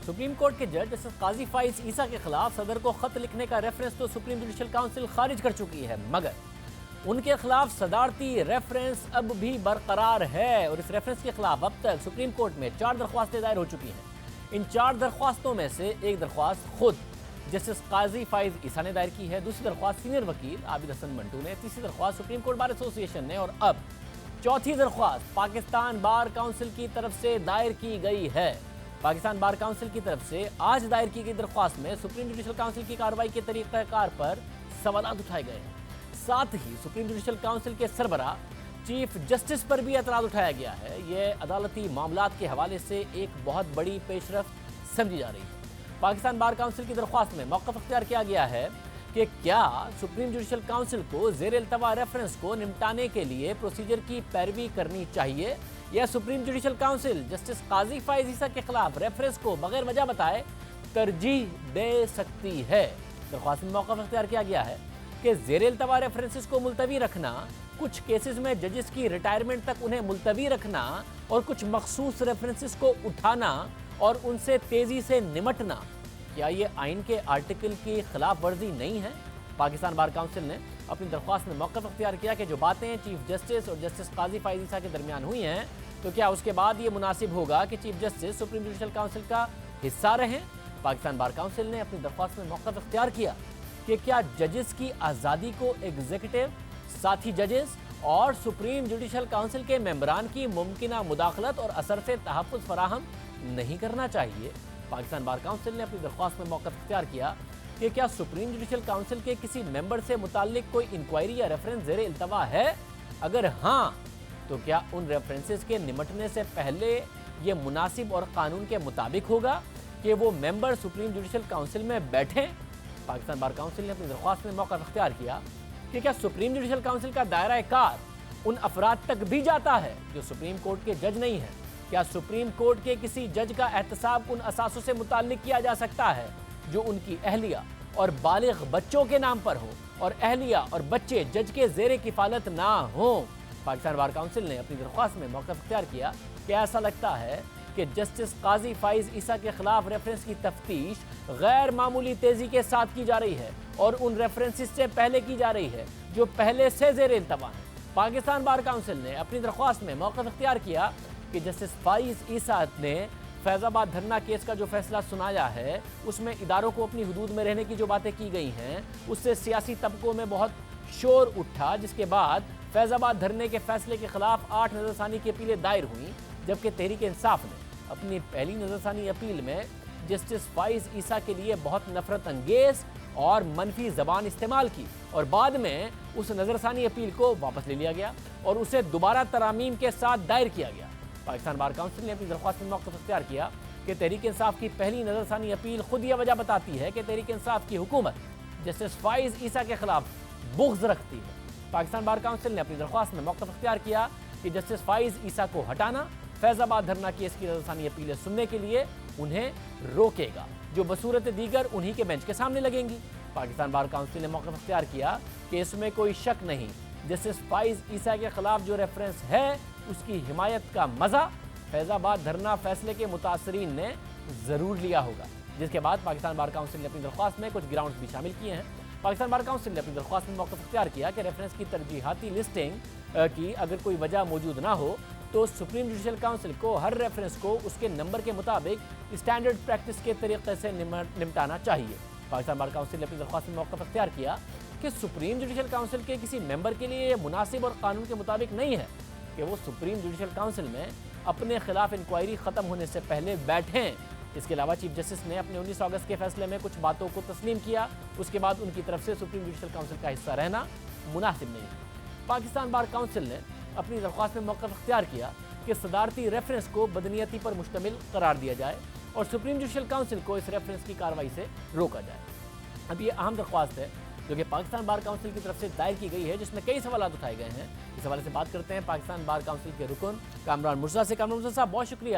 Supreme court کے جج justice قاضی فائز عیسیٰ کے خلاف صدر کو خط لکھنے کا ریفرنس تو سپریم جوڈیشل کاؤنسل خارج کر چکی ہے، مگر ان کے خلاف صدارتی ریفرنس اب بھی برقرار ہے اور اس ریفرنس کے خلاف اب تک سپریم کورٹ میں 4 درخواستیں دائر ہو چکی ہیں۔ ان 4 درخواستوں میں سے ایک درخواست خود جسٹس قاضی فائز عیسیٰ نے دائر کی ہے، دوسری درخواست سینئر وکیل عابد حسن منٹو نے، تیسری درخواست سپریم کورٹ بار ایسوسی ایشن نے اور اب چوتھی درخواست پاکستان بار کونسل کی طرف سے دائر کی گئی ہے۔ پاکستان بار کونسل کی طرف سے آج دائر کی گئی درخواست میں سپریم جوڈیشل کونسل کی کارروائی کے طریقہ کار پر سوالات اٹھائے گئے ہیں، ساتھ ہی سپریم جوڈیشل کونسل کے سربراہ چیف جسٹس پر بھی اعتراض اٹھایا گیا ہے۔ یہ عدالتی معاملات کے حوالے سے ایک بہت بڑی پیش رفت سمجھی جا رہی ہے۔ پاکستان بار کونسل کی درخواست میں موقف اختیار کیا گیا ہے کہ کیا سپریم جوڈیشل کونسل کو زیر التوا ریفرنس کو نمٹانے کے لیے پروسیجر کی پیروی کرنی چاہیے یا سپریم جوڈیشل کونسل جسٹس قاضی فائز عیسیٰ کے خلاف ریفرنس کو بغیر وجہ بتائے ترجیح دے سکتی ہے۔ درخواست میں موقف اختیار کیا گیا ہے کہ زیر التوا ریفرنسز کو ملتوی رکھنا، کچھ کیسز میں ججز کی ریٹائرمنٹ تک انہیں ملتوی رکھنا اور کچھ مخصوص ریفرنسز کو اٹھانا اور ان سے تیزی سے نمٹنا، کیا یہ آئین کے آرٹیکل کی خلاف ورزی نہیں ہے؟ پاکستان بار کونسل نے اپنی درخواست میں موقف اختیار کیا کہ جو باتیں چیف جسٹس اور جسٹس قاضی فائز عیسیٰ کے درمیان ہوئی ہیں تو کیا اس کے بعد یہ مناسب ہوگا کہ chief justice supreme judicial council کا حصہ رہیں؟ پاکستان بار کونسل نے اپنی درخواست میں موقف اختیار کیا کہ کیا ججز کی آزادی کو ایگزیکٹو، ساتھی ججز اور سپریم جوڈیشل کونسل کے ممبران کی ممکنہ مداخلت اور اثر سے تحفظ فراہم نہیں کرنا چاہیے؟ پاکستان بار کونسل نے اپنی درخواست میں موقف اختیار کیا کہ کیا سپریم جوڈیشل کونسل کے کسی ممبر سے متعلق کوئی انکوائری یا ریفرنس زیر التوا ہے؟ اگر ہاں تو کیا ان ریفرنسز کے نمٹنے سے پہلے یہ مناسب اور قانون کے مطابق ہوگا کہ وہ ممبر سپریم جوڈیشل کونسل میں بیٹھیں؟ پاکستان بار کونسل نے اپنی درخواست میں موقف اختیار کیا کہ کیا سپریم جوڈیشل کونسل کا دائرہ کار ان افراد تک بھی جاتا ہے جو سپریم کورٹ کے جج نہیں ہیں؟ کیا سپریم کورٹ کے کسی جج کا احتساب ان اثاثوں سے متعلق کیا جا سکتا ہے جو ان کی اہلیہ اور بالغ بچوں کے نام پر ہو اور اہلیہ اور بچے جج کے زیر کفالت نہ ہوں؟ پاکستان بار کونسل نے اپنی درخواست میں موقف اختیار کیا کہ ایسا لگتا ہے کہ جسٹس قاضی فائز عیسیٰ کے خلاف ریفرنس کی تفتیش غیر معمولی تیزی کے ساتھ کی جا رہی ہے اور ان ریفرنسز سے پہلے کی جا رہی ہے جو پہلے سے زیر التوا ہیں۔ پاکستان بار کونسل نے اپنی درخواست میں موقف اختیار کیا کہ جسٹس فائز عیسیٰ نے فیض آباد دھرنا کیس کا جو فیصلہ سنایا ہے اس میں اداروں کو اپنی حدود میں رہنے کی جو باتیں کی گئی ہیں اس سے سیاسی طبقوں میں بہت شور اٹھا، جس کے بعد فیض آباد دھرنے کے فیصلے کے خلاف 8 نظر ثانی کی اپیلیں دائر ہوئیں، جبکہ تحریک انصاف نے اپنی پہلی نظر ثانی اپیل میں جسٹس فائز عیسیٰ کے لیے بہت نفرت انگیز اور منفی زبان استعمال کی اور بعد میں اس نظر ثانی اپیل کو واپس لے لیا گیا اور اسے دوبارہ ترامیم کے ساتھ دائر کیا گیا۔ پاکستان بار کونسل نے اپنی درخواست میں موقف اختیار کیا کہ تحریک انصاف کی پہلی نظر ثانی اپیل خود یہ وجہ بتاتی ہے کہ تحریک انصاف کی حکومت جسٹس فائز عیسیٰ کے خلاف بغض رکھتی ہے۔ پاکستان بار کونسل نے اپنی درخواست میں موقف اختیار کیا کہ جسٹس فائز عیسیٰ کو ہٹانا فیض آباد دھرنا کیس کی نظر ثانی اپیلیں سننے کے لیے انہیں روکے گا، جو بصورت دیگر انہی کے بینچ کے سامنے لگیں گی۔ پاکستان بار کونسل نے موقف اختیار کیا کہ اس میں کوئی شک نہیں، جسٹس فائز عیسیٰ کے خلاف جو ریفرنس ہے اس کی حمایت کا مزہ فیض آباد دھرنا فیصلے کے متاثرین نے ضرور لیا ہوگا، جس کے بعد پاکستان بار کونسل نے اپنی درخواست میں کچھ گراؤنڈز بھی شامل کیے ہیں۔ پاکستان بار کونسل نے اپنی درخواست میں موقف اختیار کیا کہ ریفرنس کی ترجیحاتی لسٹنگ کی اگر کوئی وجہ موجود نہ ہو تو سپریم جوڈیشل کونسل کو ہر ریفرنس کو اس کے نمبر کے مطابق اسٹینڈرڈ پریکٹس کے طریقے سے نمٹانا چاہیے۔ پاکستان بار کونسل نے اپنی درخواست میں موقف اختیار کیا کہ سپریم جوڈیشل کونسل کے کسی ممبر کے لیے یہ مناسب اور قانون کے مطابق نہیں ہے کہ وہ سپریم جوڈیشل کونسل میں اپنے خلاف انکوائری ختم ہونے سے پہلے بیٹھیں۔ اس کے علاوہ چیف جسٹس نے اپنے 19 اگست کے فیصلے میں کچھ باتوں کو تسلیم کیا، اس کے بعد ان کی طرف سے سپریم جوڈیشل کونسل کا حصہ رہنا مناسب نہیں ہے۔ پاکستان بار کونسل نے اپنی درخواست میں موقف اختیار کیا کہ صدارتی ریفرنس کو بدنیتی پر مشتمل قرار دیا جائے اور سپریم جوڈیشل کونسل کو اس ریفرنس کی کارروائی سے روکا جائے۔ اب یہ اہم درخواست ہے جو کہ پاکستان بار کونسل کی طرف سے دائر کی گئی ہے، جس میں کئی سوالات اٹھائے گئے ہیں۔ اس حوالے سے بات کرتے ہیں پاکستان بار کونسل کے رکن کامران مرزا سے۔ کامران مرزا صاحب، بہت شکریہ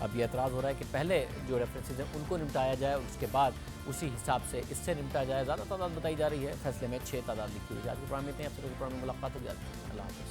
اب یہ اعتراض ہو رہا ہے کہ پہلے جو ریفرنسز ہیں ان کو نمٹایا جائے اور اس کے بعد اسی حساب سے اس سے نمٹا جائے. زیادہ تعداد بتائی جا رہی ہے, فیصلے میں 6 تعداد لکھی ہوئی ہے. آج کے پروگرام میں اتنے, اب سے پروگرام میں ملاقات ہو جاتی ہے. اللہ حافظ.